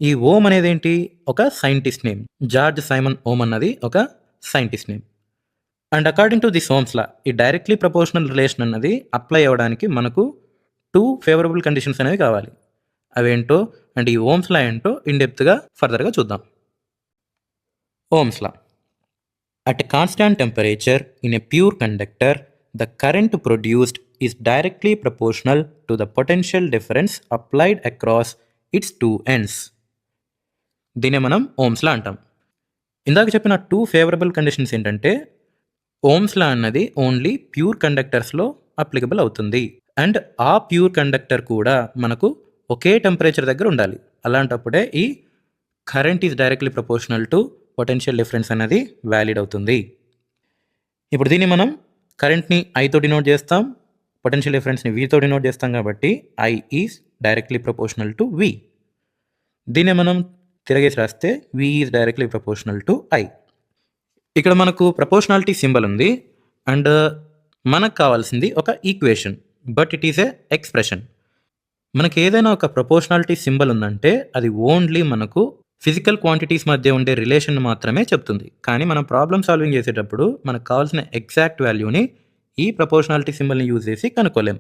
ఈ ఓమ్ అనేది ఏంటి? ఒక scientist name. George Simon Ohm అన్నది ఒక scientist name. And according to this Ohm's law ఈ డైరెక్ట్లీ ప్రపోర్షనల్ రిలేషన్ అన్నది అప్లై అవ్వడానికి మనకు 2 ఫేవరబుల్ కండిషన్స్ అనేవి కావాలి. అవేంటో అండ్ ఈ ఓమ్స్ లా ఏంటో ఇన్ డెప్త్గా ఫర్దర్గా చూద్దాం. Ohm's law. At a constant temperature in a pure conductor, the current produced is directly proportional to the potential difference applied across its two ends. దీనే మనం ఓమ్స్ లా అంటాం. ఇందాక చెప్పిన 2 ఫేవరబుల్ కండిషన్స్ ఏంటంటే ఓమ్స్ లా అన్నది only pure కండక్టర్స్లో applicable అవుతుంది. And ఆ ప్యూర్ కండక్టర్ కూడా మనకు ఒకే టెంపరేచర్ దగ్గర ఉండాలి. అలాంటప్పుడే ఈ current is directly proportional to potential difference అనేది వ్యాలిడ్ అవుతుంది. ఇప్పుడు దీన్ని మనం కరెంట్ని ఐతో డినోట్ చేస్తాం, పొటెన్షియల్ డిఫరెన్స్ని వీతో డినోట్ చేస్తాం కాబట్టి I is directly proportional to V. దీన్ని మనం తిరగేసి రాస్తే V is directly proportional to I. ఇక్కడ మనకు ప్రపోర్షనాలిటీ సింబల్ ఉంది అండ్ మనకు కావాల్సింది ఒక equation, but it is a expression. మనకి ఏదైనా ఒక ప్రపోర్షనాలిటీ సింబల్ ఉందంటే అది ఓన్లీ మనకు ఫిజికల్ క్వాంటిటీస్ మధ్య ఉండే రిలేషన్ మాత్రమే చెప్తుంది. కానీ మనం ప్రాబ్లమ్ సాల్వింగ్ చేసేటప్పుడు మనకు కావాల్సిన ఎగ్జాక్ట్ వాల్యూని ఈ ప్రపోర్షనాలిటీ సింబల్ని యూజ్ చేసి కనుక్కోలేం.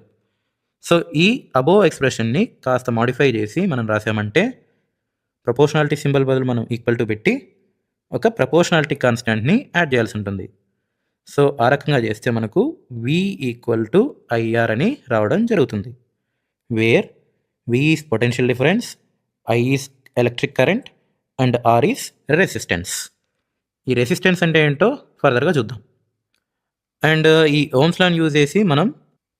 సో ఈ అబోవ్ ఎక్స్ప్రెషన్ని కాస్త మాడిఫై చేసి మనం రాసామంటే ప్రపోర్షనాలిటీ సింబల్ బదులు మనం ఈక్వల్ టు పెట్టి ఒక ప్రపోర్షనాలిటీ కాన్స్టాంట్ని యాడ్ చేయాల్సి ఉంటుంది. సో ఆ రకంగా చేస్తే మనకు V ఈక్వల్ టు IR అని రావడం జరుగుతుంది. Where V is potential difference, I is electric current and R is resistance. ఈ రెసిస్టెన్స్ అంటే ఏంటో ఫర్దర్గా చూద్దాం. అండ్ ఈ ఓమ్స్ లాని యూజ్ చేసి మనం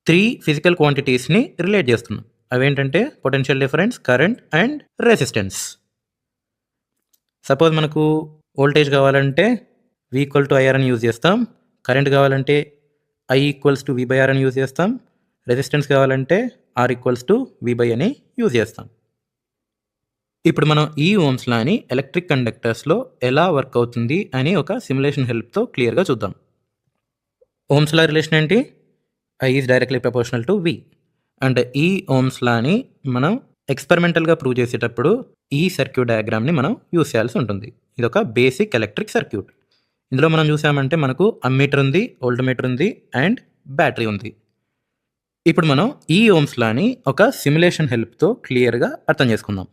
3 ఫిజికల్ క్వాంటిటీస్ని రిలేట్ చేస్తున్నాం. అవేంటంటే potential difference, current and resistance. Suppose మనకు వోల్టేజ్ కావాలంటే V ఈక్వల్ టు IR అని యూజ్ చేస్తాం, కరెంట్ కావాలంటే I ఈక్వల్స్ టు V/R అని యూజ్ చేస్తాం, రెసిస్టెన్స్ కావాలంటే R ఈక్వల్స్ టు V/I అని యూజ్ చేస్తాం. ఇప్పుడు మనం ఈ ఓమ్స్ లాని ఎలక్ట్రిక్ కండక్టర్స్లో ఎలా వర్క్ అవుతుంది అని ఒక సిమ్యులేషన్ హెల్ప్తో క్లియర్గా చూద్దాం. ఓమ్స్ లా రిలేషన్ ఏంటి? I is directly proportional to V. And ఈ ఓమ్స్ లాని మనం ఎక్స్పెరిమెంటల్గా ప్రూవ్ చేసేటప్పుడు ఈ సర్క్యూట్ డయాగ్రామ్ని మనం యూజ్ చేయాల్సి ఉంటుంది. ఇది ఒక బేసిక్ ఎలక్ట్రిక్ సర్క్యూట్. ఇందులో మనం చూసామంటే మనకు అమ్మీటర్ ఉంది, వోల్టమీటర్ ఉంది అండ్ బ్యాటరీ ఉంది. ఇప్పుడు మనం ఈ ఓమ్స్ లాని ఒక సిమ్యులేషన్ హెల్ప్తో క్లియర్గా అర్థం చేసుకుందాం.